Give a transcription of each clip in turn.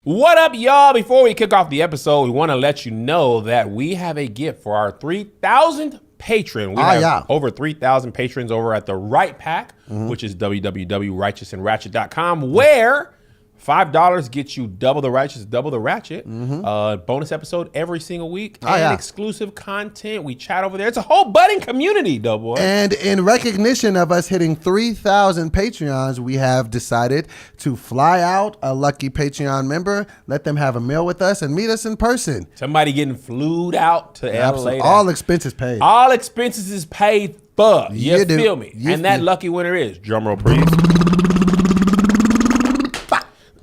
What up, y'all? Before we kick off the episode, we want to let you know that we have a gift for our 3,000th patron. We have over 3,000 patrons over at the Right Pack, which is www.righteousandratchet.com, where $5 gets you double the righteous, double the ratchet. Bonus episode every single week. And exclusive content. We chat over there. It's a whole budding community, Doboy. And in recognition of us hitting 3,000 Patreons, we have decided to fly out a lucky Patreon member, let them have a meal with us, and meet us in person. Somebody getting flued out to LA. All expenses paid. All expenses is paid for. You feel me? And that lucky winner is, drumroll please.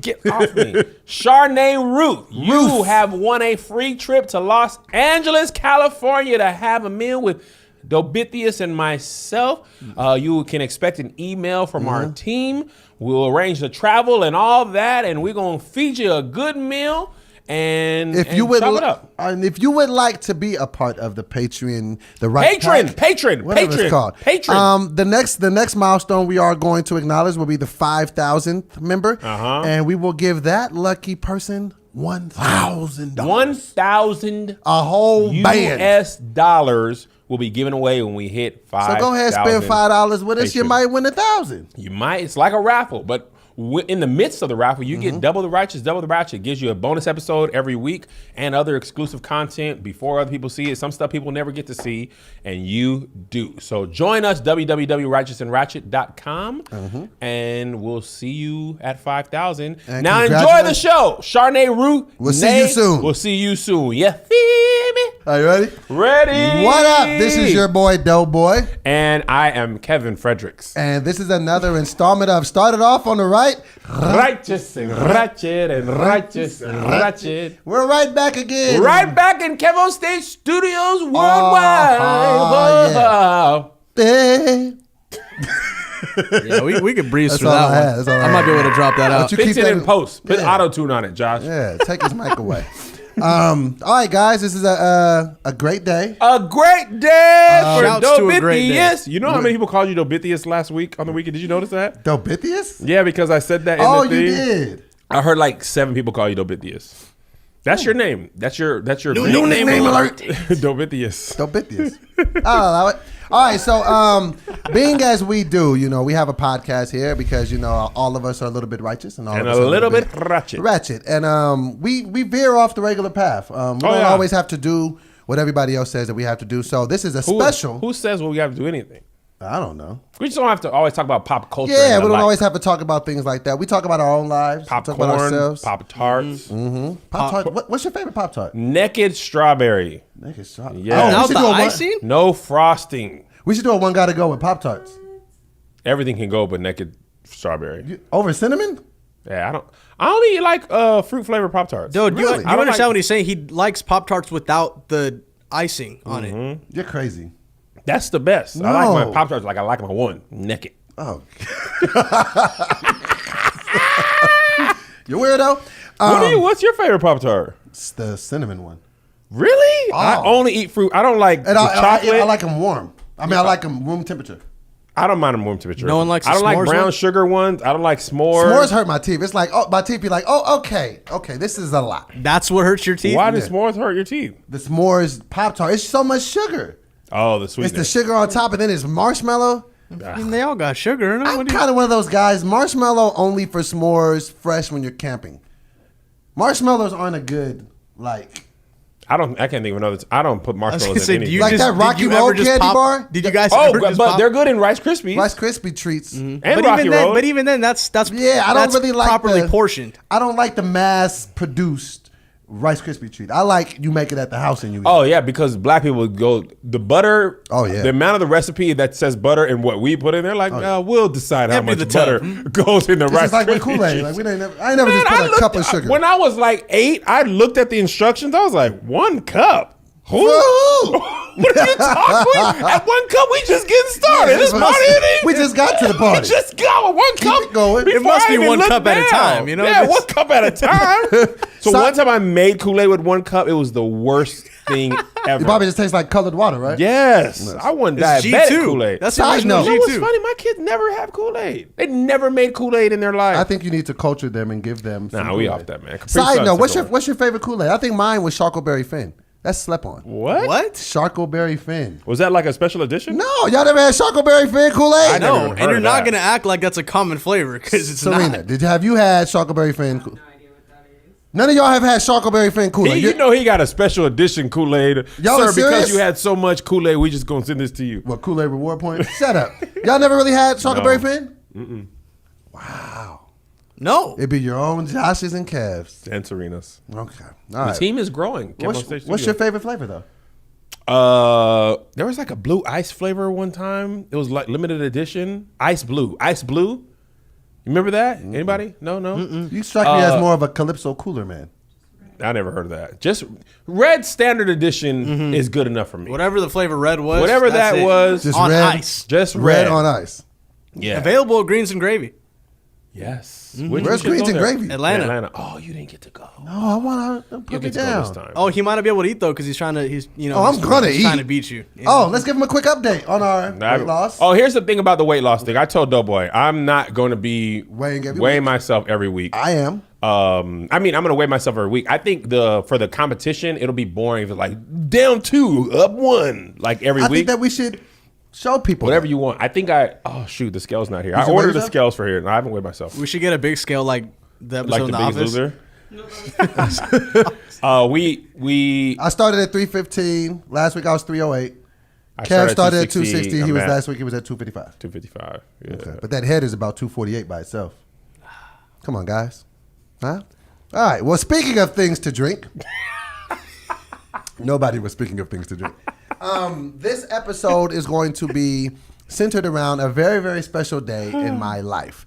Get off me. Charnay Ruth, you have won a free trip to Los Angeles, California to have a meal with Dobithius and myself. You can expect an email from our team. We'll arrange the travel and all that, and we're going to feed you a good meal. And if you would like to be a part of the Patreon, patron, it's called. The next milestone we are going to acknowledge will be the 5,000th member, and we will give that lucky person $1,000. 1,000, a whole US dollars will be given away when we hit 5,000. So go ahead, spend $5 with us. You might win 1,000. You might. It's like a raffle, but in the midst of the raffle, you get double the righteous, double the ratchet. It gives you a bonus episode every week and other exclusive content before other people see it. Some stuff people never get to see, and you do. So join us, www.righteousandratchet.com, and we'll see you at 5,000. Now enjoy the show. Charnay Ruth. We'll see you soon. We'll see you soon. You feel me? Are you ready? Ready. What up? This is your boy, Doboy. And I am Kevin Fredericks. And this is another installment of Started Off on the Right. Righteous and ratchet and righteous and ratchet. We're right back again. Right back in Kevo State Studios worldwide. Yeah, we could breeze through that one. I might be able to drop that out. Fix it in post. Put auto-tune on it, Josh. Yeah, take his mic away. All right, guys, this is a great day. A great day for Dobithius. You know how many people called you Dobithius last week on the weekend? Did you notice that? Dobithius? Yeah, because I said that in the thing. You did. I heard like 7 people call you Dobithius. That's your name. That's your new name alert. Dobithius. I'll allow it. All right, so being as we do, we have a podcast here because all of us are a little bit righteous and a little bit ratchet. And we veer off the regular path. We don't always have to do what everybody else says that we have to do. So this is a special. Who says we have to do anything? I don't know. We just don't have to always talk about pop culture. Yeah, we don't always have to talk about things like that. We talk about our own lives. Popcorn, talk about ourselves. Pop-Tarts. Pop-Tart. What's your favorite Pop-Tart? Naked strawberry. Naked strawberry. Yeah. Without the icing? No frosting. We should do a one gotta go with Pop-Tarts. Everything can go but naked strawberry. Over cinnamon? Yeah, I don't eat like fruit flavored Pop-Tarts. Dude, you understand what he's saying? He likes Pop-Tarts without the icing on it. You're crazy. That's the best. No. I like my Pop-Tarts like I like my one naked. Oh. You weirdo. What's your favorite Pop-Tart? It's the cinnamon one. Really? Oh. I only eat fruit. I don't like chocolate. I like them warm. I like them room temperature. I don't mind them room temperature. No one likes. I don't like brown sugar ones. I don't like s'mores. S'mores hurt my teeth. It's like my teeth be like, okay, this is a lot. That's what hurts your teeth. Why do s'mores hurt your teeth? The s'mores Pop-Tart. It's so much sugar. Oh, the sweetness. It's the sugar on top, and then it's marshmallow. I mean, they all got sugar in them. I'm kind of one of those guys. Marshmallow only for s'mores, fresh when you're camping. Marshmallows aren't a good I can't think of another. I don't put marshmallows in anything. Like that Rocky Road candy bar? Did you guys but they're good in Rice Krispies. Rice Krispie treats. And Rocky Road. But even then, that's I don't really like properly portioned. I don't like the mass-produced Rice Krispie treat. I like you make it at the house and you eat. Oh yeah, because black people go the butter. Oh yeah, the amount of the recipe that says butter and what we put in there, we'll decide how much butter goes in the Rice Krispie. It's like with Kool-Aid. Like I never just put a cup of sugar. When I was like 8, I looked at the instructions. I was like, 1 cup. Who? What are you talking about? At 1 cup, we just getting started. This party ain't We just got to the party. We just got 1 cup. it going. before It must I be even 1 look cup at a down. time, you know? Yeah, It's- 1 cup at a time. So Si- one time I made Kool-Aid with 1 cup. It was the worst thing ever. It probably just tastes like colored water, right? Yes. I want It's diabetic G2. Kool-Aid. That's the Side original note. You know what's G2. funny? My kids never have Kool-Aid. They never made Kool-Aid in their life. I think you need to culture them and give them some Nah, we Kool-Aid. off that, man. Capri Side Sun's note, the goal. what's your favorite Kool-Aid? I think mine was Charcoalberry Finn. That's slept on. What? What? Charcoalberry Finn. Was that like a special edition? No, y'all never had Charcoalberry Finn Kool-Aid? I never No, even and heard you're of not that. gonna act like that's a common flavor because it's Serena, not. have you had Charcoalberry Finn? No idea what that is. None of y'all have had Charcoalberry Finn Kool-Aid. You know he got a special edition Kool-Aid. Y'all Sir, are serious? because you had so much Kool-Aid, we just gonna send this to you. What, Kool-Aid reward points? Shut up. Y'all never really had Charcoalberry No. Finn? Wow. No. It'd be your own Joshes and Cavs. And Serena's. Okay. All The right. team is growing. Came on What's stage your studio. favorite flavor, though? There was like a blue ice flavor one time. It was like limited edition. Ice blue. Ice blue. You remember that? Anybody? No. You strike me as more of a Calypso cooler man. I never heard of that. Just red standard edition is good enough for me. Whatever the flavor red was. Whatever that's that it. was. Just on red, ice. Just Red red. on ice. Yeah. Available at Greens and Gravy. Yes. Where's Greens and Gravy? Atlanta. Oh, you didn't get to go. No, I want to You'll put me get to go this down. time. Oh, he might not be able to eat though because he's trying to. He's Oh, I'm gonna he's trying eat. to beat you. Yeah. Oh, let's give him a quick update on our weight loss. Oh, here's the thing about the weight loss thing. I told Doughboy, I'm not going to be Weighing every weighing week. myself every week. I am. I'm going to weigh myself every week. I think for the competition, it'll be boring if it's like down 2, up 1, like every I week. think that we should show people Whatever that. you want. I think oh shoot, the scale's not here. Did I you weigh ordered the yourself? scales for here, and I haven't weighed myself. We should get a big scale like the episode Like in the the Biggest office. Loser. We I started at 315. Last week I was 308. I Kev started at 260. I'm He was at last week. He was at 255. 255. Yeah. Okay. But that head is about 248 by itself. Come on, guys. Huh? All right. Well, speaking of things to drink, nobody was speaking of things to drink. This episode is going to be centered around a very, very special day in my life.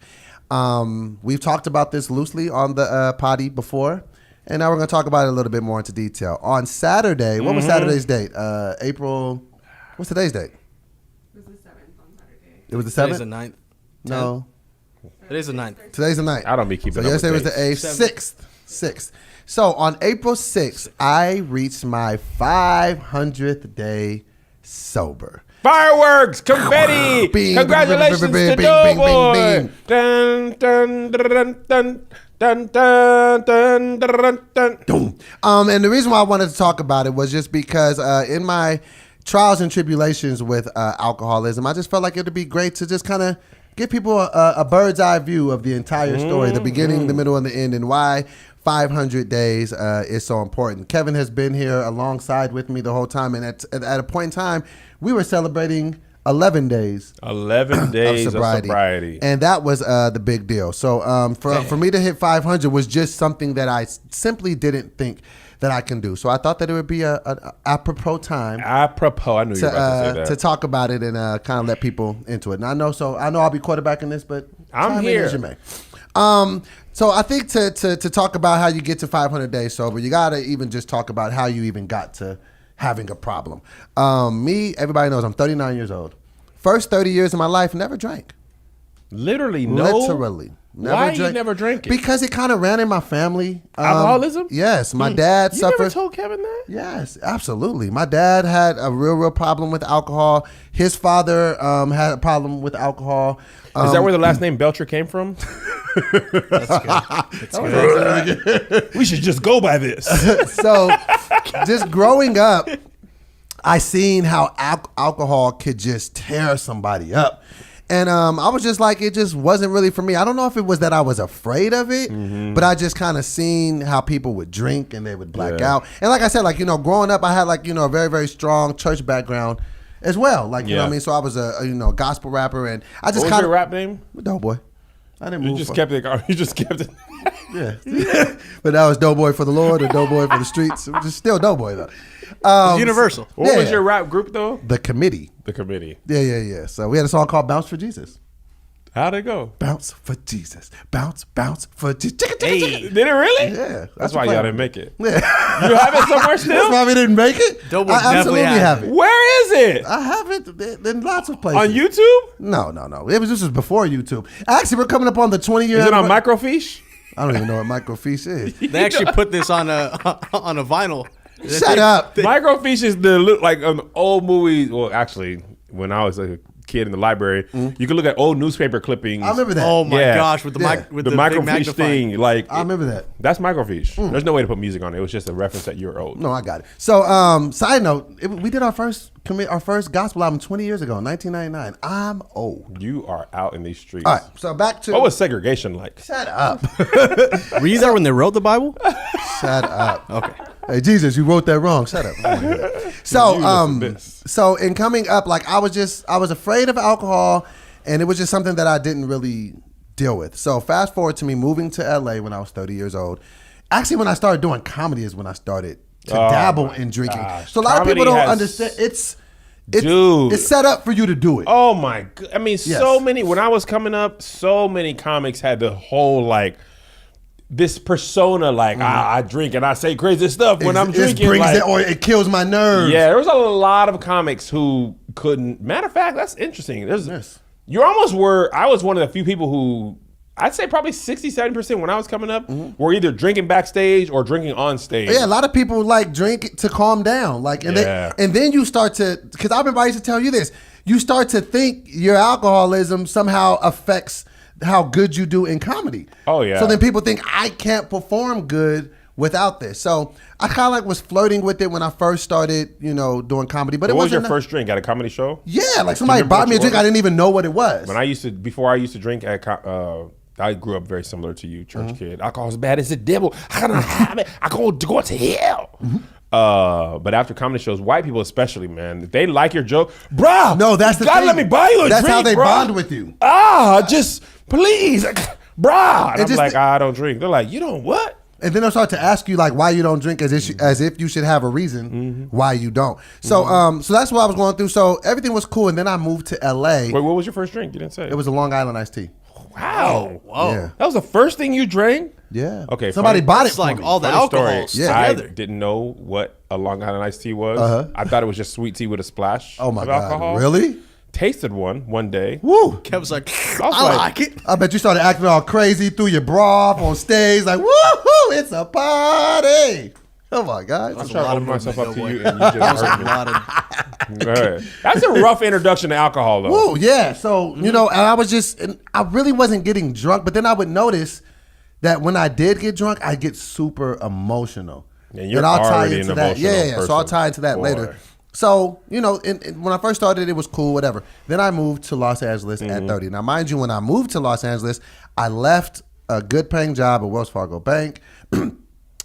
We've talked about this loosely on the potty before, and now we're going to talk about it a little bit more into detail. On Saturday, what was Saturday's date? April. What's today's date? It was the 7th on Saturday. It was the Today's 7th? the 9th. No. Today's the 9th. Today's the 9th. I don't be keeping So up with yesterday was the dates. 8th. 6th. So on April 6th, I reached my 500th day sober. Fireworks, confetti, Bing, congratulations bing, bing, to bing, bing, Doughboy. bing, Dun, dun, dun, dun, dun, dun, dun, dun, dun. Boom. And the reason why I wanted to talk about it was just because in my trials and tribulations with alcoholism, I just felt like it would be great to just kind of give people a bird's eye view of the entire story, the beginning, the middle, and the end, and why 500 days is so important. Kevin has been here alongside with me the whole time, and at a point in time, we were celebrating 11 days 11 days of sobriety. and that was the big deal. So for me to hit 500 was just something that I simply didn't think that I can do. So I thought that it would be a apropos time Apropos, I knew you were about to say that. to talk about it and kind of let people into it. And I know I'll be quarterbacking this, but I'm chime in here. as you may. So I think to talk about how you get to 500 days sober, you got to even just talk about how you even got to having a problem. Everybody knows I'm 39 years old. First 30 years of my life, never drank. Literally, no. Literally. Why you never drank it? Because it kind of ran in my family. Alcoholism? Yes. My dad You suffered. never told Kevin that? Yes, absolutely. My dad had a real problem with alcohol. His father had a problem with alcohol. Is that where the last name Belcher came from? We should just go by this. So just growing up, I seen how alcohol could just tear somebody up. And I was just like, it just wasn't really for me. I don't know if it was that I was afraid of it, but I just kind of seen how people would drink and they would black Yeah. out. And like I said, like, growing up, I had like, a very, very strong church background as well. Like, you know what I Yeah. mean? So I was a gospel rapper, and I just What was kind your of rap name? Doughboy. I didn't You move. just kept it. You just kept it. Yeah. But that was Doughboy for the Lord or Doughboy for the streets. It was just still Doughboy though. It's universal. What was Yeah. your rap group though? The Committee. The Committee. Yeah. So we had a song called Bounce for Jesus. How'd it go? Bounce for Jesus. Bounce for Jesus. Hey. Did it really? Yeah. That's the why plan. y'all didn't make it. Yeah. You have it somewhere That's still? why we didn't make it. Doboy I absolutely definitely has have it. it. Where is it? I have it in lots of places. On YouTube? No. This was before YouTube. Actually, we're coming up on the 20-year. Is it on microfiche? I don't even know what microfiche is. They actually put this on a vinyl. Shut up. Microfiche is the look like an old movie. Well, actually, when I was a kid in the library, you could look at old newspaper clippings. I remember that. Oh my Yeah. gosh, with the Yeah. mic, with the big microfiche magnifying. thing. Like I remember that. That's microfiche. There's no way to put music on it. It was just a reference that you're old. No, I got it. So, side note, we did our first gospel album 20 years ago, 1999. I'm old. You are out in these streets. All right, so back to What was segregation like? shut up, Were you there when they wrote the Bible? shut up. Okay. Hey Jesus, you wrote that wrong. Shut up. I don't wanna hear that. So in coming up, like I was afraid of alcohol, and it was just something that I didn't really deal with. So fast forward to me moving to LA when I was 30 years old. Actually, when I started doing comedy is when I started to dabble in drinking. gosh. So a lot of people Comedy don't has- understand. Dude. It's set up for you to do it. Oh my god! I mean, so Yes. many. When I was coming up, so many comics had the whole like this persona, like I drink and I say crazy stuff when I'm drinking. It brings like, it, or it kills my nerves. yeah, there was a lot of comics who couldn't. Matter of fact, that's interesting. Yes. You almost were. I was one of the few people who. I'd say probably 60-70% when I was coming up were either drinking backstage or drinking on stage. Yeah, a lot of people like drink to calm down. Like, and then you start to, because I remember I used to tell you this, you start to think your alcoholism somehow affects how good you do in comedy. Oh, yeah. So then people think I can't perform good without this. So I kind of like was flirting with it when I first started, doing comedy. But it What was your wasn't. first drink at a comedy show? Yeah, like somebody remember bought what me a you drink. I ordered? didn't even know what it was. Before I used to drink at, I grew up very similar to you, church Mm-hmm. kid. Alcohol's bad as the devil. How can I have it? I go to hell. Mm-hmm. But after comedy shows, white people especially, man, if they like your joke, bruh. No, that's you the gotta thing. let me buy you a That's drink, how they bruh. bond with you. Just please, bruh. And I'm just like, the- I don't drink. They're like, you don't what? And then they'll start to ask you like why you don't drink, as if you should have a reason why you don't. So so that's what I was going through. So everything was cool, and then I moved to LA. Wait, what was your first drink? You didn't say. It was a Long Island iced tea. Wow. Whoa. Yeah. That was the first thing you drank? Yeah. Okay, Somebody funny- bought it It's for like me. all the Funny alcohols story. Yeah. I together. didn't know what a Long Island iced tea was. Uh-huh. I thought it was just sweet tea with a splash Oh my of God! alcohol. Really? Tasted one day. Woo! Kev was like, was I like- like it. I bet you started acting all crazy, threw your bra off on stage, like woohoo! It's a party. Oh my God! I'm a trying lot to of open myself up movement, to you, Doboy. and you just hurt A me. lot of Go ahead. That's a rough introduction to alcohol, though. Woo! Yeah. So and I was and I really wasn't getting drunk, but then I would notice that when I did get drunk, I get super emotional. And you're already an emotional Yeah. So I'll person. tie into that Boy. later. So, and when I first started, it was cool, whatever. Then I moved to Los Angeles at 30. Now, mind you, when I moved to Los Angeles, I left a good paying job at Wells Fargo Bank,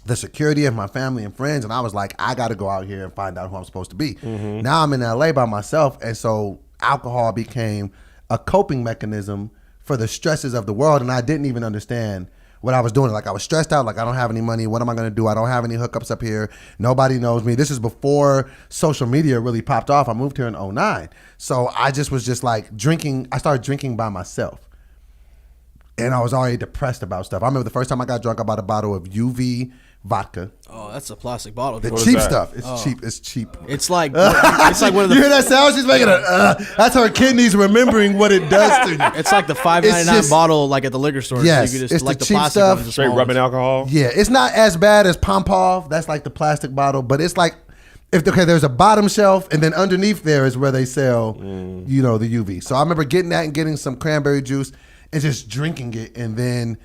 the security of my family and friends, and I was like, I got to go out here and find out who I'm supposed to be. Now I'm in LA by myself, and so alcohol became a coping mechanism for the stresses of the world, and I didn't even understand what I was doing. Like I was stressed out, like I don't have any money. What am I going to do? I don't have any hookups up here. Nobody knows me. This is before social media really popped off. I moved here in 2009. So I just was just like drinking. I started drinking by myself. And I was already depressed about stuff. I remember the first time I got drunk, I bought a bottle of UV vodka. Oh, that's a plastic bottle. The dude. cheap that? stuff. It's cheap. It's cheap. It's like one of You hear the. that sound? She's making that's her kidneys remembering what it does to you. It's like the $5.99 It's just- bottle, like at the liquor store. Yes, so you could just it's like the the cheap plastic stuff. ones, the Straight small rubbing ones. alcohol. Yeah, it's not as bad as Pompov. That's like the plastic bottle, but it's like there's a bottom shelf, and then underneath there is where they sell, the UV. So I remember getting that and getting some cranberry juice and just drinking it, and then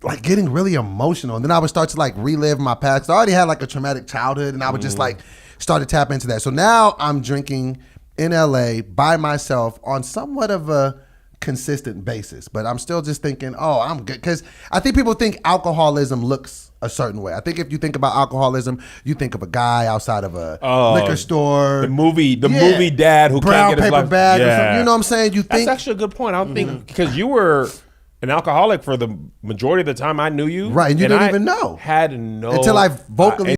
like getting really emotional. And then I would start to like relive my past. I already had like a traumatic childhood, and I would just like start to tap into that. So now I'm drinking in LA by myself on somewhat of a consistent basis, but I'm still just thinking, oh, I'm good. Because I think people think alcoholism looks a certain way. I think if you think about alcoholism, you think of a guy outside of a liquor store. The movie dad who brown can't get his paper life. bag. Or Yeah. something. You know what I'm saying? You That's think actually a good point. I don't think because you were an alcoholic for the majority of the time I knew you, Right, and you didn't I even know. Had no until I vocally